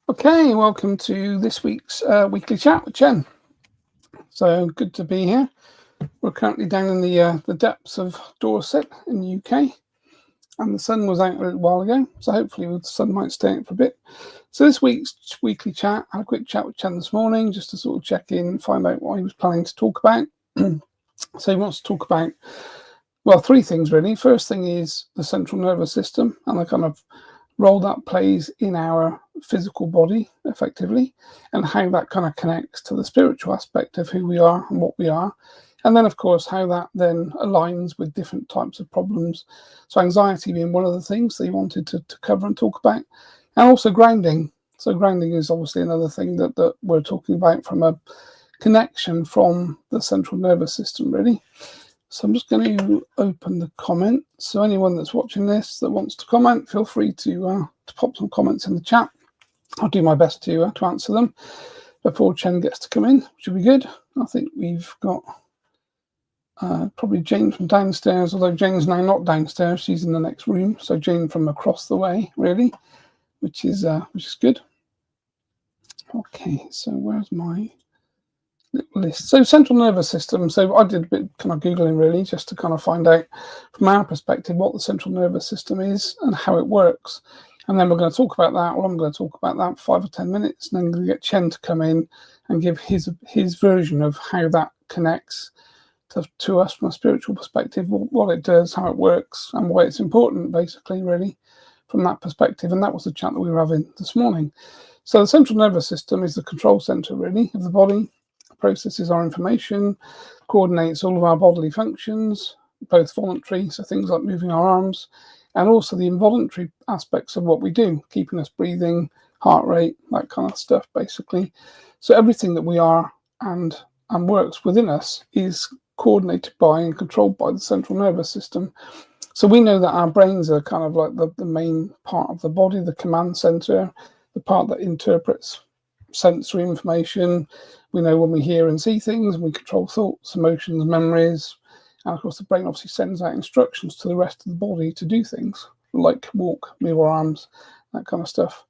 Okay, welcome to this week's weekly chat with Chen. So good to be here. We're currently down in the depths of Dorset in the UK, and the sun was out a little while ago, so hopefully the sun might stay out for a bit. So this week's weekly chat, I had a quick chat with Chen this morning just to sort of check in, find out what he was planning to talk about. So he wants to talk about, well, three things really. First thing is the central nervous system and the kind of role that plays in our physical body effectively, and how that kind of connects to the spiritual aspect of who we are and what we are. And then, of course, how that then aligns with different types of problems. So anxiety being one of the things that he wanted to cover and talk about, and also grounding. So grounding is obviously another thing that we're talking about from a connection from the central nervous system, really. So I'm just going to open the comment. So anyone that's watching this that wants to comment, feel free to pop some comments in the chat. I'll do my best to answer them before Chen gets to come in, which will be good. I think we've got probably Jane from downstairs, although Jane's now not downstairs, she's in the next room. So Jane from across the way, really, which is good. Okay, so where's my list? So central nervous system. So I did a bit kind of Googling really, just to kind of find out from our perspective what the central nervous system is and how it works. And then we're going to talk about that, or I'm going to talk about that for 5 or 10 minutes, and then I'm going to get Chen to come in and give his version of how that connects to us from a spiritual perspective, what it does, how it works, and why it's important, basically, really, from that perspective. And that was the chat that we were having this morning. So the central nervous system is the control center, really, of the body. It processes our information, coordinates all of our bodily functions, both voluntary, so things like moving our arms, and also the involuntary aspects of what we do, keeping us breathing, heart rate, that kind of stuff, basically. So everything that we are and works within us is coordinated by and controlled by the central nervous system. So we know that our brains are kind of like the main part of the body, the command center, the part that interprets sensory information. We know when we hear and see things, and we control thoughts, emotions, memories. And of course, the brain obviously sends out instructions to the rest of the body to do things like walk, move our arms, that kind of stuff.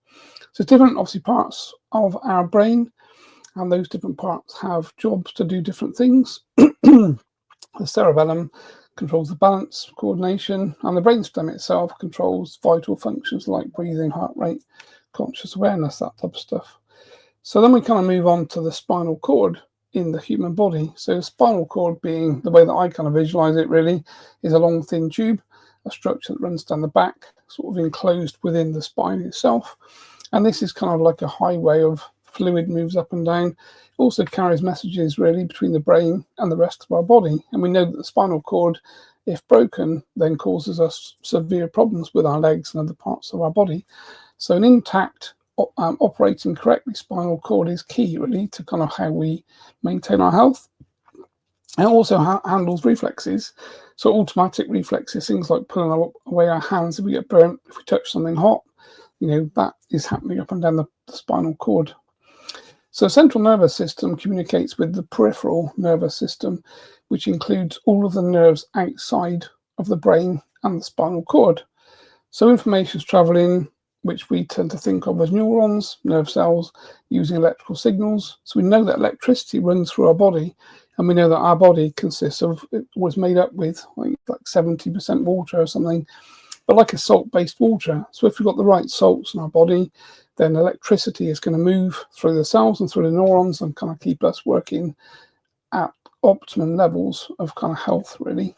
So different, obviously, parts of our brain, and those different parts have jobs to do different things. The cerebellum controls the balance, coordination, and the brainstem itself controls vital functions like breathing, heart rate, conscious awareness, that type of stuff. So then we kind of move on to the spinal cord in the human body. So the spinal cord, being the way that I kind of visualize it really, is a long thin tube, a structure that runs down the back, sort of enclosed within the spine itself. And this is kind of like a highway of fluid, moves up and down. It also carries messages really between the brain and the rest of our body. And we know that the spinal cord, if broken, then causes us severe problems with our legs and other parts of our body. So an intact, operating correctly spinal cord is key really to kind of how we maintain our health. And it also handles reflexes. So automatic reflexes, things like pulling away our hands if we get burnt, if we touch something hot, that is happening up and down the spinal cord. So the central nervous system communicates with the peripheral nervous system, which includes all of the nerves outside of the brain and the spinal cord. So information is traveling, which we tend to think of as neurons, nerve cells, using electrical signals. So we know that electricity runs through our body, and we know that our body consists of, it was made up with like 70% water or something, but like a salt-based water. So if we've got the right salts in our body, then electricity is going to move through the cells and through the neurons and kind of keep us working at optimum levels of kind of health, really.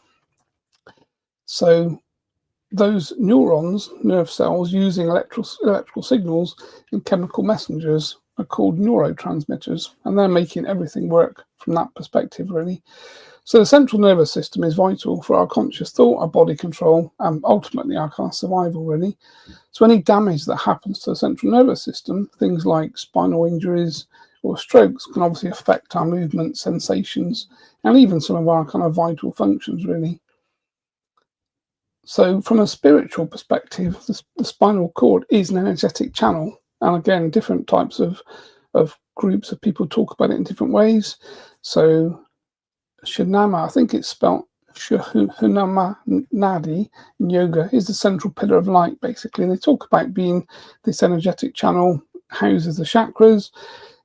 So those neurons, nerve cells, using electrical signals and chemical messengers are called neurotransmitters, and they're making everything work from that perspective, really. So the central nervous system is vital for our conscious thought, our body control, and ultimately our kind of survival, really. So any damage that happens to the central nervous system, things like spinal injuries or strokes, can obviously affect our movement, sensations, and even some of our kind of vital functions, really. So from a spiritual perspective, the spinal cord is an energetic channel. And again, different types of groups of people talk about it in different ways. So Shanama, I think it's spelled Hunama Nadi in yoga, is the central pillar of light, basically. And they talk about being this energetic channel houses the chakras,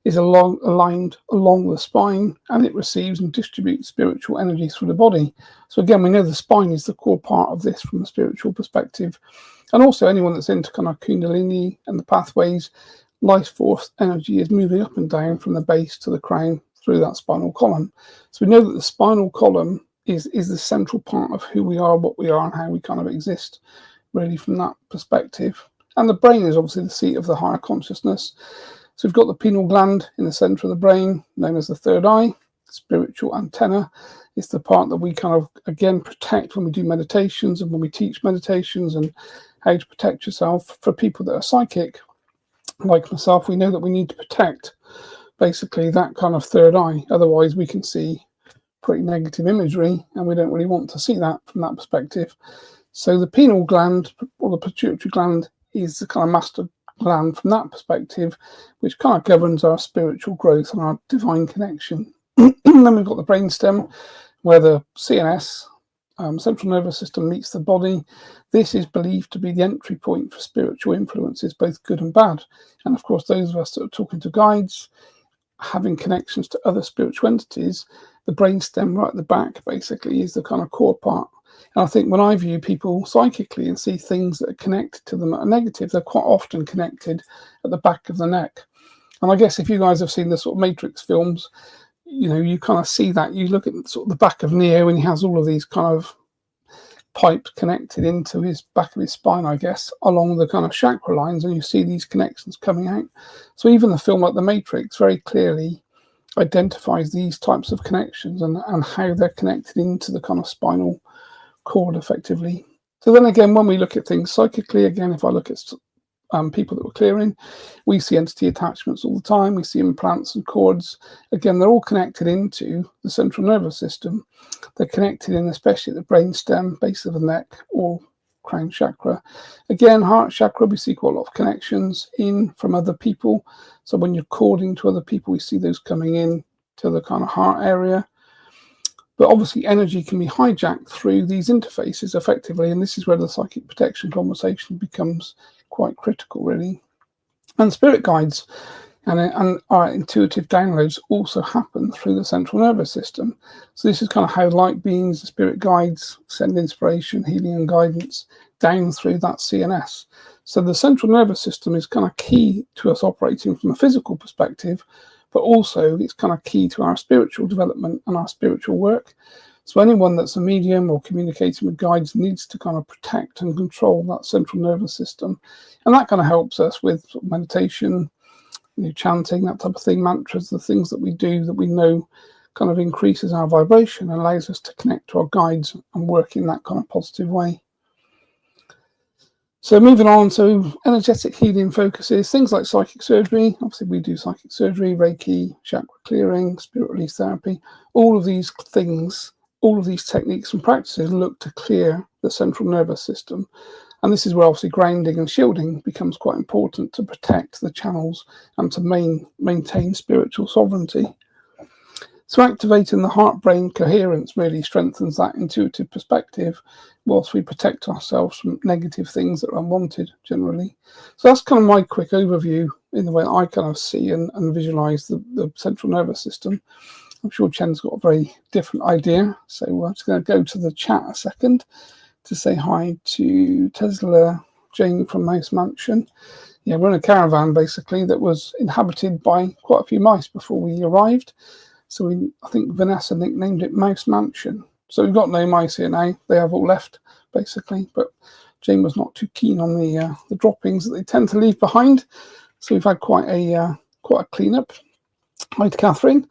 is aligned along the spine, and it receives and distributes spiritual energy through the body. So again, we know the spine is the core part of this from a spiritual perspective. And also anyone that's into kind of Kundalini and the pathways, life force energy is moving up and down from the base to the crown through that spinal column. So we know that the spinal column is the central part of who we are, what we are, and how we kind of exist, really, from that perspective. And the brain is obviously the seat of the higher consciousness. So we've got the pineal gland in the center of the brain, known as the third eye. Spiritual antenna is the part that we kind of, again, protect when we do meditations and when we teach meditations and how to protect yourself. For people that are psychic, like myself, we know that we need to protect basically that kind of third eye. Otherwise, we can see pretty negative imagery, and we don't really want to see that from that perspective. So the pineal gland, or the pituitary gland, is the kind of master gland from that perspective, which kind of governs our spiritual growth and our divine connection. Then we've got the brainstem, where the CNS, central nervous system, meets the body. This is believed to be the entry point for spiritual influences, both good and bad. And of course, those of us that are talking to guides, having connections to other spiritual entities, the brainstem right at the back basically is the kind of core part. And I think when I view people psychically and see things that are connected to them that are negative, they're quite often connected at the back of the neck. And I guess if you guys have seen the sort of Matrix films, you know, you kind of see that. You look at sort of the back of Neo, and he has all of these kind of pipes connected into his back of his spine, I guess, along the kind of chakra lines, and you see these connections coming out. So even the film like The Matrix very clearly identifies these types of connections and how they're connected into the kind of spinal cord effectively. So then again, when we look at things psychically, again, if I look at people that we're clearing, we see entity attachments all the time. We see implants and cords. Again, they're all connected into the central nervous system. They're connected in, especially at the brainstem, base of the neck, or crown chakra. Again, heart chakra, we see quite a lot of connections in from other people. So when you're cording to other people, we see those coming in to the kind of heart area. But obviously energy can be hijacked through these interfaces effectively, and this is where the psychic protection conversation becomes quite critical, really. And spirit guides and our intuitive downloads also happen through the central nervous system. So this is kind of how light beings, the spirit guides, send inspiration, healing and guidance down through that CNS. So the central nervous system is kind of key to us operating from a physical perspective, but also it's kind of key to our spiritual development and our spiritual work. So anyone that's a medium or communicating with guides needs to kind of protect and control that central nervous system. And that kind of helps us with meditation, chanting, that type of thing, mantras, the things that we do that we know kind of increases our vibration and allows us to connect to our guides and work in that kind of positive way. So moving on, so energetic healing focuses, things like psychic surgery. Obviously we do psychic surgery, Reiki, chakra clearing, spirit release therapy. All of these things, all of these techniques and practices look to clear the central nervous system. And this is where obviously grounding and shielding becomes quite important to protect the channels and to maintain spiritual sovereignty. So activating the heart-brain coherence really strengthens that intuitive perspective whilst we protect ourselves from negative things that are unwanted generally. So that's kind of my quick overview in the way I kind of see and visualize the central nervous system. I'm sure Chen's got a very different idea. So we're just going to go to the chat a second to say hi to Tesla Jane from Mouse Mansion. Yeah, we're in a caravan basically that was inhabited by quite a few mice before we arrived. So I think Vanessa nicknamed it Mouse Mansion. So we've got no mice here now. They have all left basically, but Jane was not too keen on the droppings that they tend to leave behind. So we've had quite a clean up. Hi to Catherine.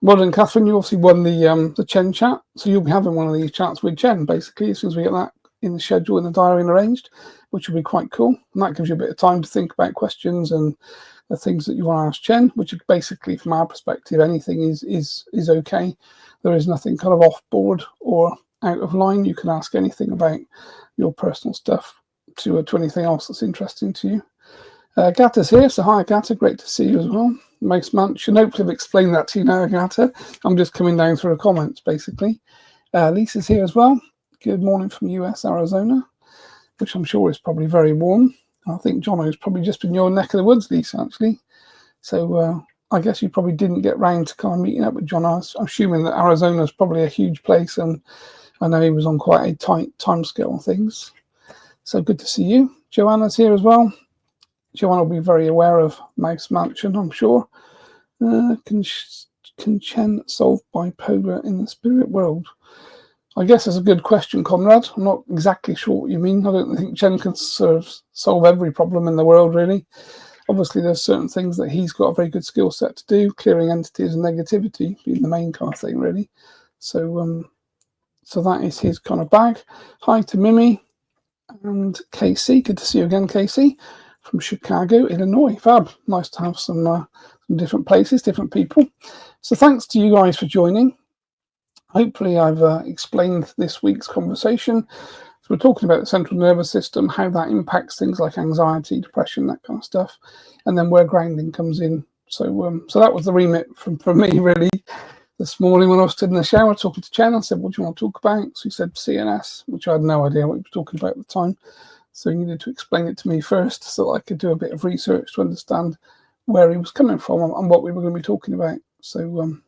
Well done, Catherine. You obviously won the Chen chat, so you'll be having one of these chats with Chen basically as soon as we get that in the schedule, in the diary and arranged, which will be quite cool. And that gives you a bit of time to think about questions and the things that you want to ask Chen, which basically, from our perspective, anything is okay. There is nothing kind of off board or out of line. You can ask anything about your personal stuff to anything else that's interesting to you. Gata's here, so hi Gata, great to see you as well. Mouse Mansion, hopefully I've explained that to you now, Gata. I'm just coming down through the comments basically. Lisa's here as well. Good morning from US, Arizona, which I'm sure is probably very warm. I think Jono's probably just in your neck of the woods, Lisa, actually. So I guess you probably didn't get round to kind of meeting up with John. I'm assuming that Arizona is probably a huge place, and I know he was on quite a tight time scale on things. So good to see you. Joanna's here as well. Joanna will be very aware of Mouse Mansion, I'm sure. Can Chen solve bipolar in the spirit world? I guess it's a good question, Conrad. I'm not exactly sure what you mean. I don't think Chen can solve every problem in the world, really. Obviously, there's certain things that he's got a very good skill set to do, clearing entities and negativity being the main kind of thing, really. So, so that is his kind of bag. Hi to Mimi and Casey. Good to see you again, Casey, from Chicago, Illinois. Fab. Nice to have some different places, different people. So thanks to you guys for joining. Hopefully I've explained this week's conversation. So we're talking about the central nervous system, how that impacts things like anxiety, depression, that kind of stuff, and then where grounding comes in. So so that was the remit for me, really. This morning when I was stood in the shower talking to Chen, I said, what do you want to talk about? So he said CNS, which I had no idea what he was talking about at the time. So he needed to explain it to me first so that I could do a bit of research to understand where he was coming from and what we were going to be talking about. So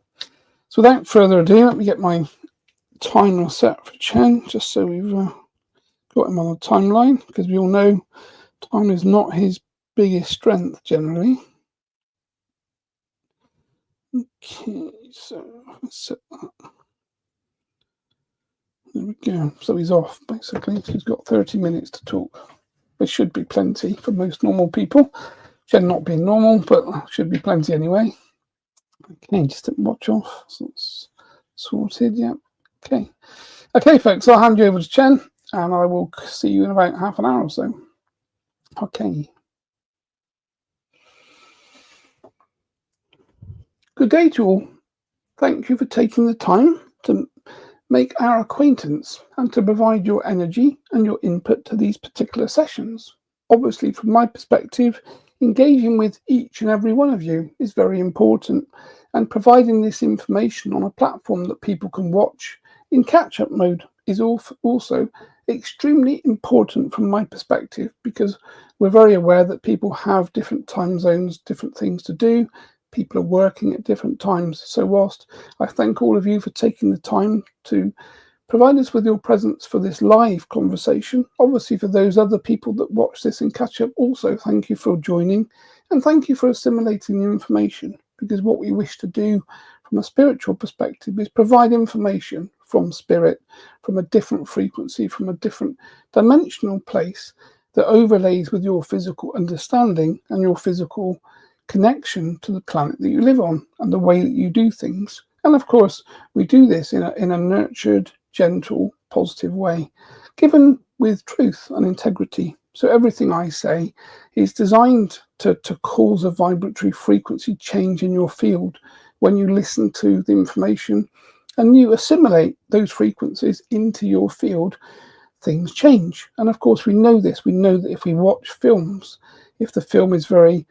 so without further ado, let me get my timer set for Chen, just so we've got him on the timeline, because we all know time is not his biggest strength generally. Okay, so let's set that. There we go. So he's off, basically. He's got 30 minutes to talk. There should be plenty for most normal people. Chen not being normal, but should be plenty anyway. Okay, just watch off. So it's sorted, yeah. Okay. Okay, folks, I'll hand you over to Chen, and I will see you in about half an hour or so. Okay. Good day to all. Thank you for taking the time to make our acquaintance and to provide your energy and your input to these particular sessions. Obviously, from my perspective, engaging with each and every one of you is very important, and providing this information on a platform that people can watch in catch-up mode is also extremely important from my perspective, because we're very aware that people have different time zones, different things to do. People are working at different times. So whilst I thank all of you for taking the time to provide us with your presence for this live conversation, obviously for those other people that watch this and catch up, also thank you for joining, and thank you for assimilating the information, because what we wish to do from a spiritual perspective is provide information from spirit, from a different frequency, from a different dimensional place that overlays with your physical understanding and your physical connection to the planet that you live on and the way that you do things. And of course, we do this in a nurtured, gentle, positive way, given with truth and integrity. So everything I say is designed to cause a vibratory frequency change in your field. When you listen to the information and you assimilate those frequencies into your field, things change. And of course, we know this. We know that if we watch films, if the film is very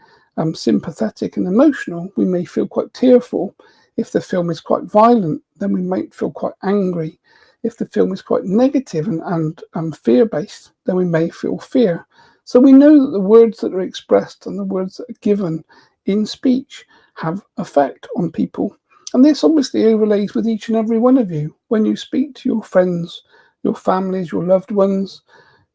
sympathetic and emotional, we may feel quite tearful. If the film is quite violent, then we might feel quite angry. If the film is quite negative and fear-based, then we may feel fear. So we know that the words that are expressed and the words that are given in speech have effect on people. And this obviously overlays with each and every one of you. When you speak to your friends, your families, your loved ones,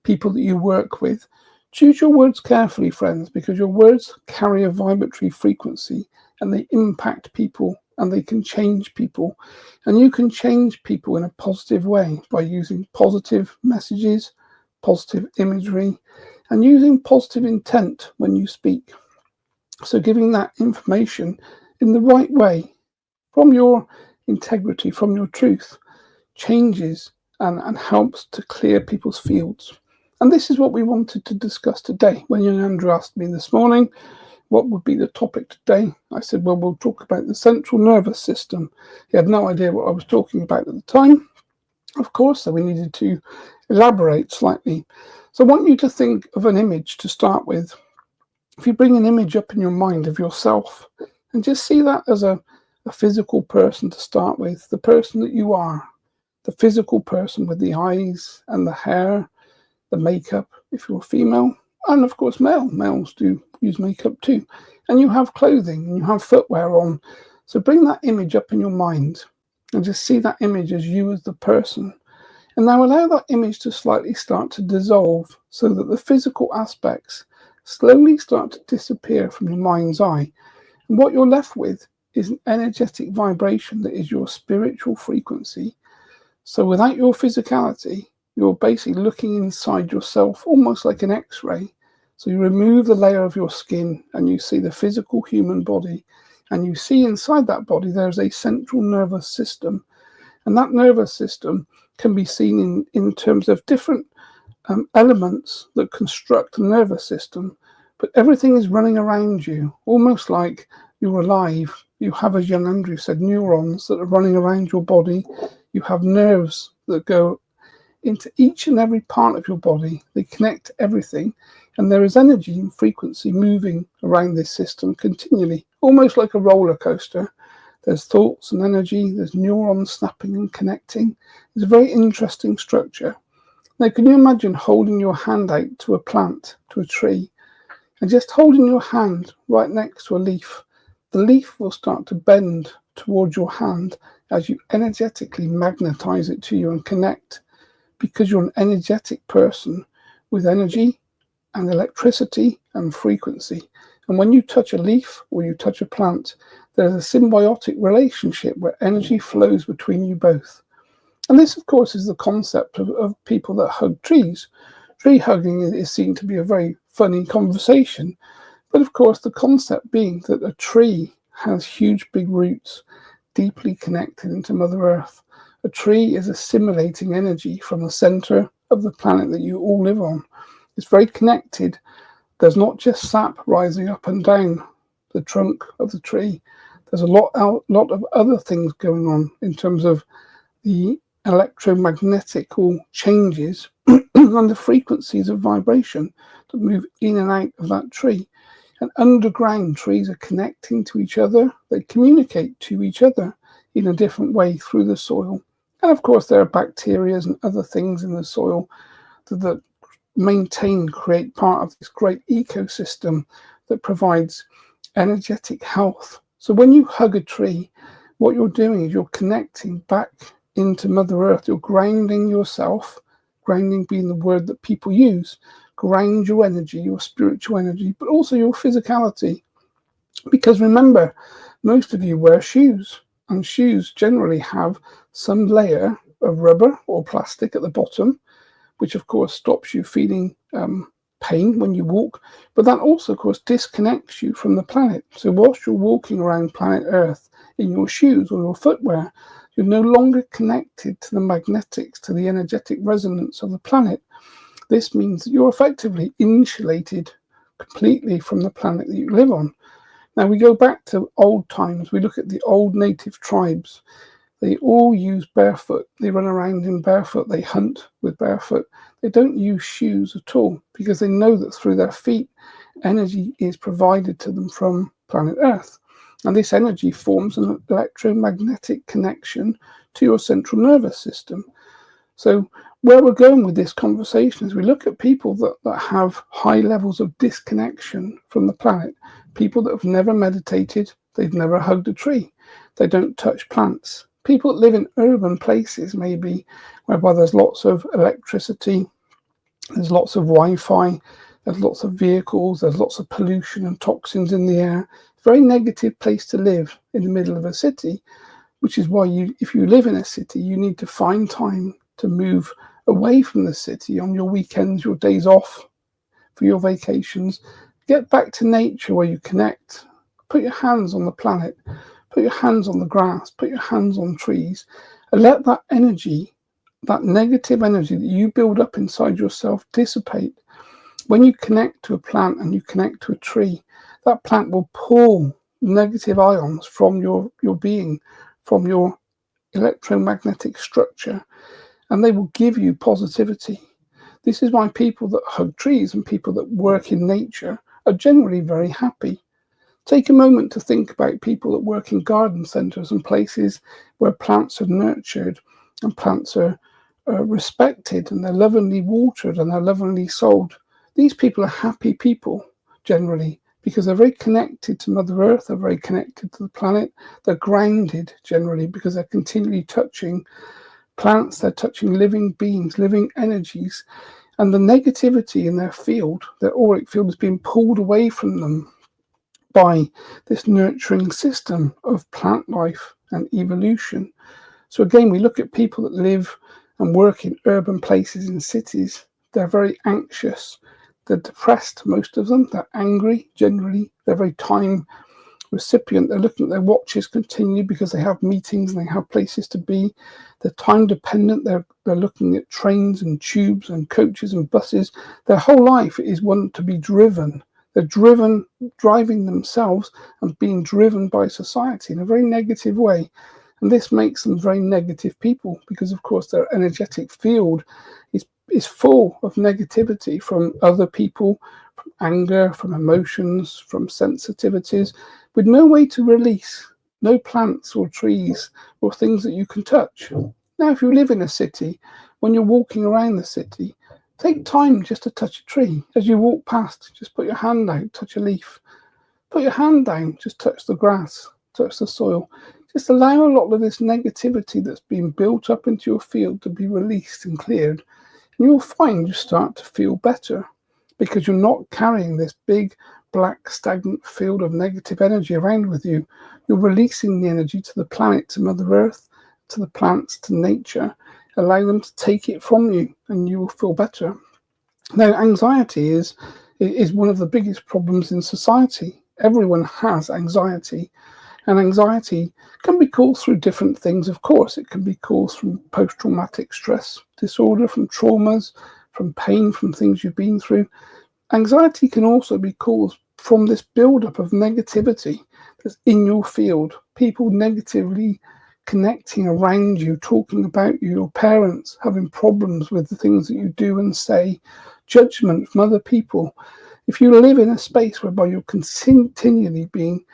people that you work with, choose your words carefully, friends, because your words carry a vibratory frequency and they impact people and they can change people. And you can change people in a positive way by using positive messages, positive imagery, and using positive intent when you speak. So giving that information in the right way, from your integrity, from your truth, changes and helps to clear people's fields. And this is what we wanted to discuss today. When Andrew asked me this morning, what would be the topic today? I said, well, we'll talk about the central nervous system. He had no idea what I was talking about at the time, of course, so we needed to elaborate slightly. So I want you to think of an image to start with. If you bring an image up in your mind of yourself and just see that as a physical person to start with, the person that you are, the physical person with the eyes and the hair, the makeup, if you're female, And of course, males do use makeup too. And you have clothing and you have footwear on. So bring that image up in your mind and just see that image as you as the person. And now allow that image to slightly start to dissolve so that the physical aspects slowly start to disappear from your mind's eye. And what you're left with is an energetic vibration that is your spiritual frequency. So without your physicality, you're basically looking inside yourself almost like an X-ray. So you remove the layer of your skin and you see the physical human body, and you see inside that body there's a central nervous system. And that nervous system can be seen in terms of different elements that construct the nervous system, but everything is running around you, almost like you're alive. You have, as young Andrew said, neurons that are running around your body. You have nerves that go into each and every part of your body. They connect everything, and there is energy and frequency moving around this system continually, almost like a roller coaster. There's thoughts and energy, there's neurons snapping and connecting. It's a very interesting structure. Now, can you imagine holding your hand out to a plant, to a tree, and just holding your hand right next to a leaf? The leaf will start to bend towards your hand as you energetically magnetize it to you and connect, because you're an energetic person with energy and electricity and frequency. And when you touch a leaf or you touch a plant, there's a symbiotic relationship where energy flows between you both. And this, of course, is the concept of people that hug trees. Tree hugging is seen to be a very funny conversation. But of course, the concept being that a tree has huge, big roots, deeply connected into Mother Earth. A tree is assimilating energy from the center of the planet that you all live on. It's very connected. There's not just sap rising up and down the trunk of the tree. There's a lot of other things going on in terms of the electromagnetical changes and the frequencies of vibration that move in and out of that tree. And underground trees are connecting to each other. They communicate to each other in a different way through the soil. And of course, there are bacteria and other things in the soil that create part of this great ecosystem that provides energetic health. So when you hug a tree, what you're doing is you're connecting back into Mother Earth. You're grounding yourself, grounding being the word that people use. Ground your energy, your spiritual energy, but also your physicality. Because remember, most of you wear shoes, and shoes generally have some layer of rubber or plastic at the bottom, which of course stops you feeling pain when you walk, but that also of course disconnects you from the planet. So whilst you're walking around planet Earth in your shoes or your footwear, you're no longer connected to the magnetics, to the energetic resonance of the planet. This means that you're effectively insulated completely from the planet that you live on. Now we go back to old times. We look at the old native tribes. They all use barefoot. They run around in barefoot. They hunt with barefoot. They don't use shoes at all because they know that through their feet, energy is provided to them from planet Earth. And this energy forms an electromagnetic connection to your central nervous system. So where we're going with this conversation is we look at people that have high levels of disconnection from the planet, people that have never meditated, they've never hugged a tree, they don't touch plants. People that live in urban places, maybe, whereby there's lots of electricity, there's lots of Wi-Fi, there's lots of vehicles, there's lots of pollution and toxins in the air. Very negative place to live in the middle of a city, which is why if you live in a city, you need to find time to move away from the city on your weekends, your days off, for your vacations. Get back to nature where you connect. Put your hands on the planet. Put your hands on the grass. Put your hands on trees. And let that energy, that negative energy that you build up inside yourself, dissipate. When you connect to a plant and you connect to a tree, that plant will pull negative ions from your being, from your electromagnetic structure, and they will give you positivity. This is why people that hug trees and people that work in nature are generally very happy. Take a moment to think about people that work in garden centres and places where plants are nurtured and plants are respected and they're lovingly watered and they're lovingly sold. these people are happy people generally because they're very connected to Mother Earth, they're very connected to the planet, they're grounded generally because they're continually touching plants, they're touching living beings, living energies, and the negativity in their field, their auric field, is being pulled away from them by this nurturing system of plant life and evolution. So again, we look at people that live and work in urban places in cities. They're very anxious. They're depressed, most of them. They're angry, generally. They're very time recipient. They're looking at their watches continually because they have meetings and they have places to be. They're time dependent. They're looking at trains and tubes and coaches and buses. Their whole life is one to be driven. They're driven, driving themselves and being driven by society in a very negative way. And this makes them very negative people because, of course, their energetic field is full of negativity from other people, from anger, from emotions, from sensitivities, with no way to release, no plants or trees or things that you can touch. Now, if you live in a city, when you're walking around the city, take time just to touch a tree. As you walk past, just put your hand out, touch a leaf. Put your hand down, just touch the grass, touch the soil. Just allow a lot of this negativity that's been built up into your field to be released and cleared. And you'll find you start to feel better because you're not carrying this big, black, stagnant field of negative energy around with you. You're releasing the energy to the planet, to Mother Earth, to the plants, to nature. Allow them to take it from you and you will feel better. Now, anxiety is one of the biggest problems in society. Everyone has anxiety. And anxiety can be caused through different things, of course. It can be caused from post-traumatic stress disorder, from traumas, from pain, from things you've been through. Anxiety can also be caused from this build-up of negativity that's in your field. People negatively connecting around you, talking about you, your parents having problems with the things that you do and say, judgment from other people. If you live in a space whereby you're continually being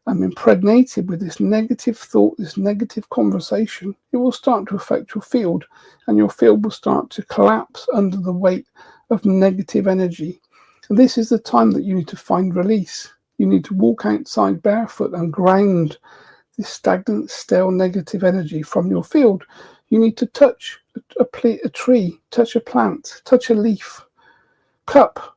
impregnated with this negative thought, this negative conversation, it will start to affect your field, and your field will start to collapse under the weight of negative energy. And this is the time that you need to find release. You need to walk outside barefoot and ground this stagnant, stale, negative energy from your field. You need to touch a tree, touch a plant, touch a leaf, cup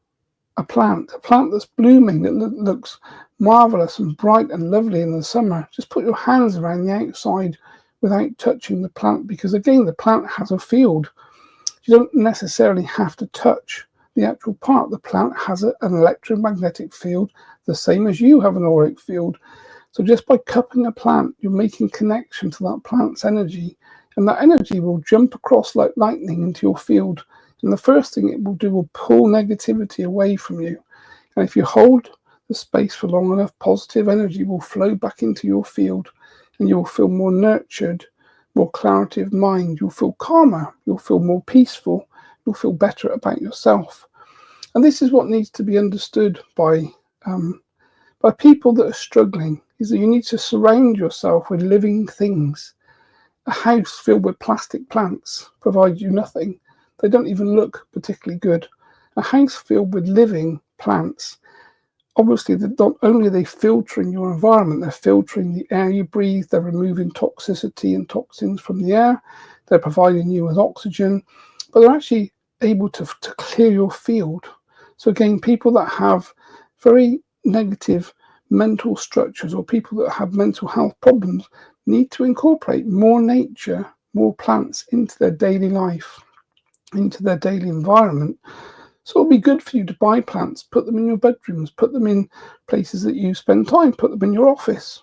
a plant that's blooming, that looks marvelous and bright and lovely in the summer. Just put your hands around the outside without touching the plant, because again, the plant has a field. You don't necessarily have to touch the actual part. The plant has an electromagnetic field, the same as you have an auric field. So just by cupping a plant, you're making connection to that plant's energy, and that energy will jump across like lightning into your field. And the first thing it will do will pull negativity away from you. And if you hold the space for long enough, positive energy will flow back into your field, and you'll feel more nurtured, more clarity of mind. You'll feel calmer. You'll feel more peaceful. You'll feel better about yourself. And this is what needs to be understood by people that are struggling, is that you need to surround yourself with living things. A house filled with plastic plants provides you nothing. They don't even look particularly good. A house filled with living plants, obviously, not only are they filtering your environment, they're filtering the air you breathe, they're removing toxicity and toxins from the air, they're providing you with oxygen, but they're actually able to clear your field. So again, people that have very negative mental structures, or people that have mental health problems, need to incorporate more nature, more plants into their daily life, into their daily environment. So it'll be good for you to buy plants, put them in your bedrooms, put them in places that you spend time, put them in your office.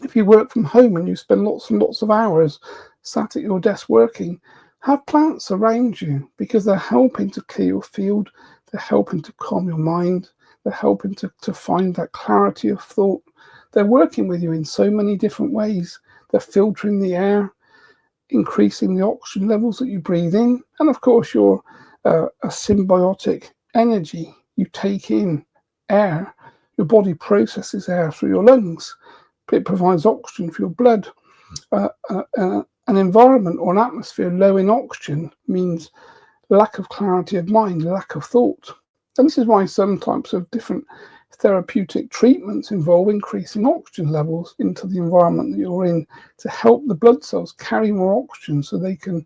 If you work from home and you spend lots and lots of hours sat at your desk working, have plants around you, because they're helping to clear your field, they're helping to calm your mind, they're helping to find that clarity of thought. They're working with you in so many different ways. They're filtering the air, increasing the oxygen levels that you breathe in, and of course you're a symbiotic energy. You take in air, your body processes air through your lungs, it provides oxygen for your blood. An environment or an atmosphere low in oxygen means lack of clarity of mind, lack of thought. And this is why some types of different therapeutic treatments involve increasing oxygen levels into the environment that you're in to help the blood cells carry more oxygen so they can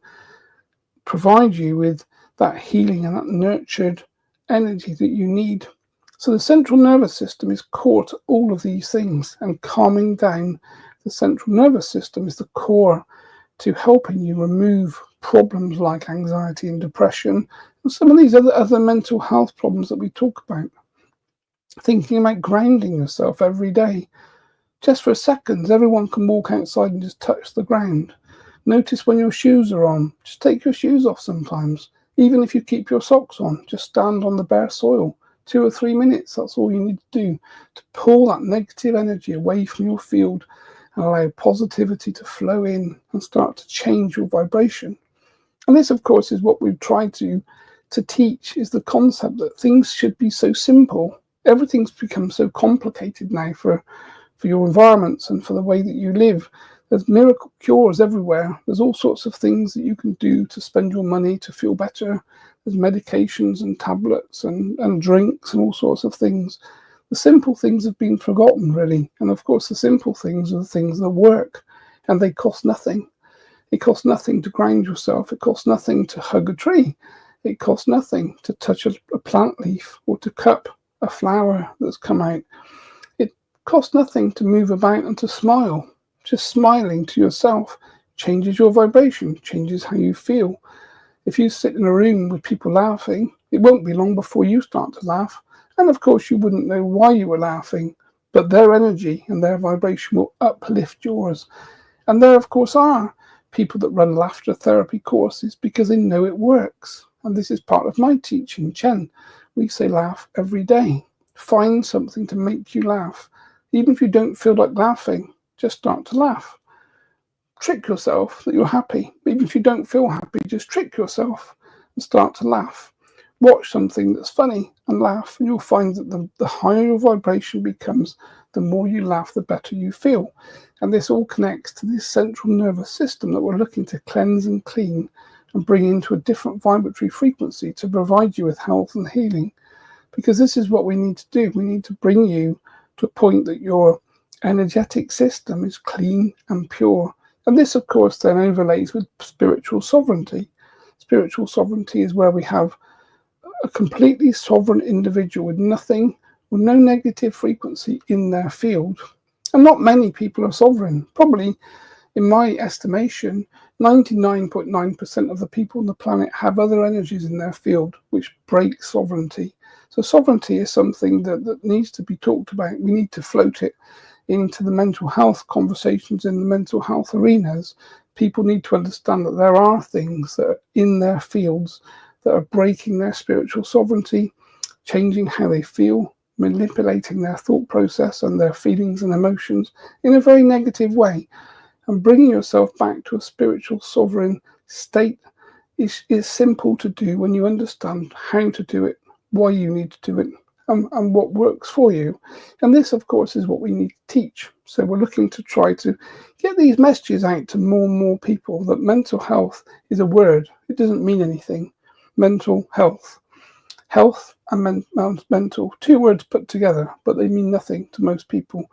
provide you with that healing and that nurtured energy that you need. So the central nervous system is core to all of these things, and calming down the central nervous system is the core to helping you remove problems like anxiety and depression and some of these other mental health problems that we talk about. Thinking about grounding yourself every day. Just for a second, everyone can walk outside and just touch the ground. Notice when your shoes are on. Just take your shoes off sometimes. Even if you keep your socks on, just stand on the bare soil. 2 or 3 minutes, that's all you need to do to pull that negative energy away from your field and allow positivity to flow in and start to change your vibration. And this, of course, is what we've tried to teach, is the concept that things should be so simple. Everything's become so complicated now for your environments and for the way that you live. There's miracle cures everywhere. There's all sorts of things that you can do to spend your money to feel better. There's medications and tablets and drinks and all sorts of things. The simple things have been forgotten, really. And of course, the simple things are the things that work, and they cost nothing. It costs nothing to ground yourself. It costs nothing to hug a tree. It costs nothing to touch a plant leaf or to cup a flower that's come out. It costs nothing to move about and to smile. Just smiling to yourself changes your vibration, changes how you feel. If you sit in a room with people laughing, it won't be long before you start to laugh. And of course, you wouldn't know why you were laughing, but their energy and their vibration will uplift yours. And there, of course, are people that run laughter therapy courses because they know it works. And this is part of my teaching, Chen. We say laugh every day. Find something to make you laugh. Even if you don't feel like laughing, just start to laugh. Trick yourself that you're happy. Even if you don't feel happy, just trick yourself and start to laugh. Watch something that's funny and laugh, and you'll find that the higher your vibration becomes, the more you laugh, the better you feel. And this all connects to this central nervous system that we're looking to cleanse and clean and bring into a different vibratory frequency to provide you with health and healing. Because this is what we need to do. We need to bring you to a point that your energetic system is clean and pure. And this, of course, then overlays with spiritual sovereignty. Spiritual sovereignty is where we have a completely sovereign individual with nothing, with no negative frequency in their field. And not many people are sovereign. Probably, in my estimation, 99.9% of the people on the planet have other energies in their field which break sovereignty. So sovereignty is something that needs to be talked about. We need to float it into the mental health conversations in the mental health arenas. People need to understand that there are things that are in their fields that are breaking their spiritual sovereignty, changing how they feel, manipulating their thought process and their feelings and emotions in a very negative way. And bringing yourself back to a spiritual sovereign state is simple to do when you understand how to do it, why you need to do it, and what works for you. And this, of course, is what we need to teach. So we're looking to try to get these messages out to more and more people that mental health is a word. It doesn't mean anything. Mental health. Health and mental, 2 words put together, but they mean nothing to most people.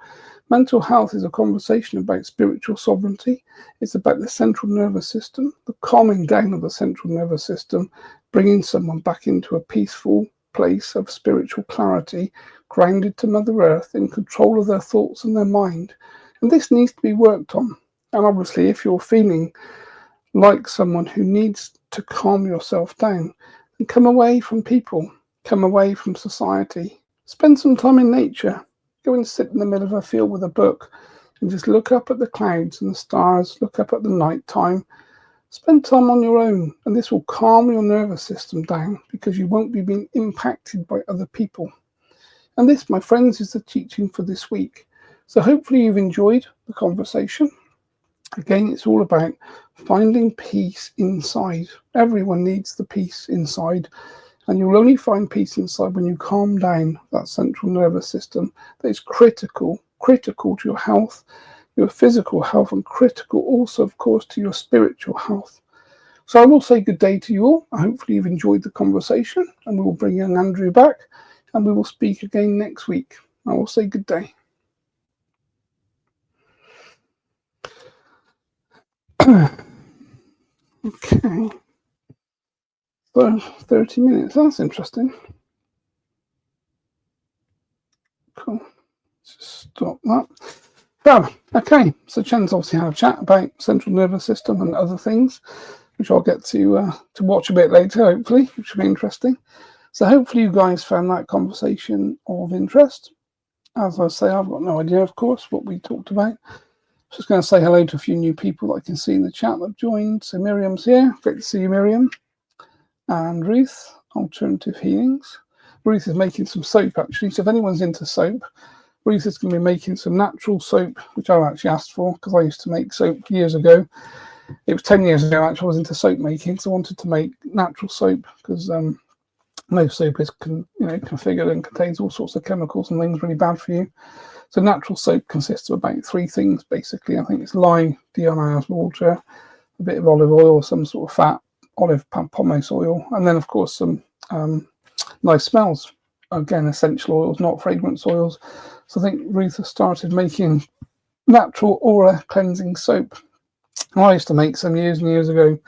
Mental health is a conversation about spiritual sovereignty. It's about the central nervous system, the calming down of the central nervous system, bringing someone back into a peaceful place of spiritual clarity, grounded to Mother Earth, in control of their thoughts and their mind. And this needs to be worked on. And obviously, if you're feeling like someone who needs to calm yourself down, then come away from people, come away from society, spend some time in nature. Go and sit in the middle of a field with a book and just look up at the clouds and the stars, look up at the night time. Spend time on your own, and this will calm your nervous system down because you won't be being impacted by other people. And this, my friends, is the teaching for this week. So hopefully you've enjoyed the conversation. Again, it's all about finding peace inside. Everyone needs the peace inside. And you'll only find peace inside when you calm down that central nervous system that is critical to your health, your physical health, and critical also, of course, to your spiritual health. So I will say good day to you all. Hopefully you've enjoyed the conversation, and we will bring young Andrew back, and we will speak again next week. I will say good day. Okay. So 30 minutes, that's interesting. Cool. Just stop that. So, okay, so Chen's obviously had a chat about central nervous system and other things, which I'll get to watch a bit later, hopefully, which will be interesting. So hopefully you guys found that conversation of interest. As I say, I've got no idea, of course, what we talked about. Just going to say hello to a few new people that I can see in the chat that have joined. So Miriam's here. Great to see you, Miriam. And Ruth, Alternative Healings. Ruth is making some soap, actually. So if anyone's into soap, Ruth is going to be making some natural soap, which I've actually asked for because I used to make soap years ago. It was 10 years ago, actually, I was into soap making. So I wanted to make natural soap because most soap is configured and contains all sorts of chemicals and things really bad for you. So natural soap consists of about 3 things, basically. I think it's lye, deionized water, a bit of olive oil, some sort of fat, olive pomace oil, and then, of course, some nice smells. Again, essential oils, not fragrance oils. So I think Ruth has started making natural aura cleansing soap. I used to make some years and years ago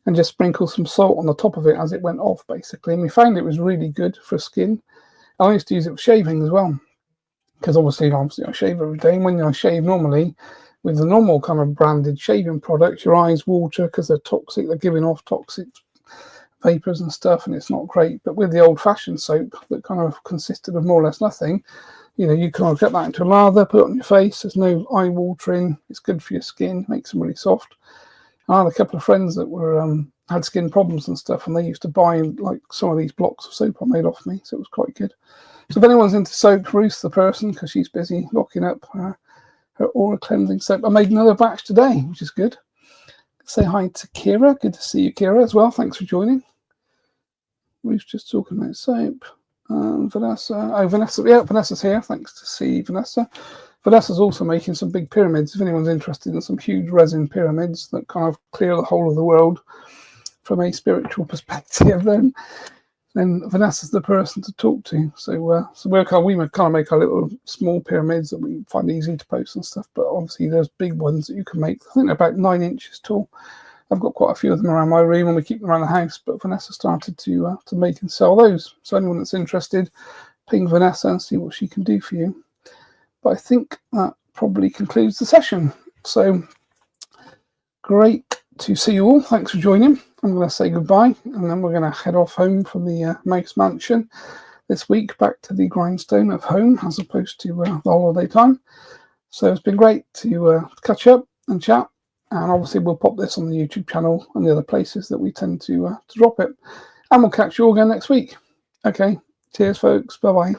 and just sprinkle some salt on the top of it as it went off, basically. And we found it was really good for skin. I used to use it for shaving as well, because obviously I shave every day. And when I shave normally with the normal kind of branded shaving products, your eyes water because they're toxic. They're giving off toxic vapors and stuff, and it's not great. But with the old-fashioned soap that kind of consisted of more or less nothing, you kind of get that into a lather, put it on your face. There's no eye watering. It's good for your skin, makes them really soft. I had a couple of friends that were had skin problems and stuff, and they used to buy like some of these blocks of soap I made off me, so it was quite good. So if anyone's into soap, Ruth's the person, because she's busy locking up her aura cleansing soap. I made another batch today, which is good. Say hi to Kira. Good to see you, Kira, as well. Thanks for joining. Ruth's just talking about soap. Vanessa. Oh, Vanessa. Yeah, Vanessa's here. Thanks to see Vanessa. Vanessa's also making some big pyramids. If anyone's interested in some huge resin pyramids that kind of clear the whole of the world from a spiritual perspective, then Vanessa's the person to talk to. So we kind of make our little small pyramids that we find easy to post and stuff. But obviously, there's big ones that you can make. I think they're about 9 inches tall. I've got quite a few of them around my room, and we keep them around the house. But Vanessa started to make and sell those. So anyone that's interested, ping Vanessa and see what she can do for you. But I think that probably concludes the session. So great to see you all. Thanks for joining. I'm going to say goodbye, and then we're going to head off home from the Mouse Mansion this week, back to the grindstone of home as opposed to the holiday time. So it's been great to catch up and chat, and obviously we'll pop this on the YouTube channel and the other places that we tend to drop it, and we'll catch you all again next week. Okay, cheers folks, bye bye.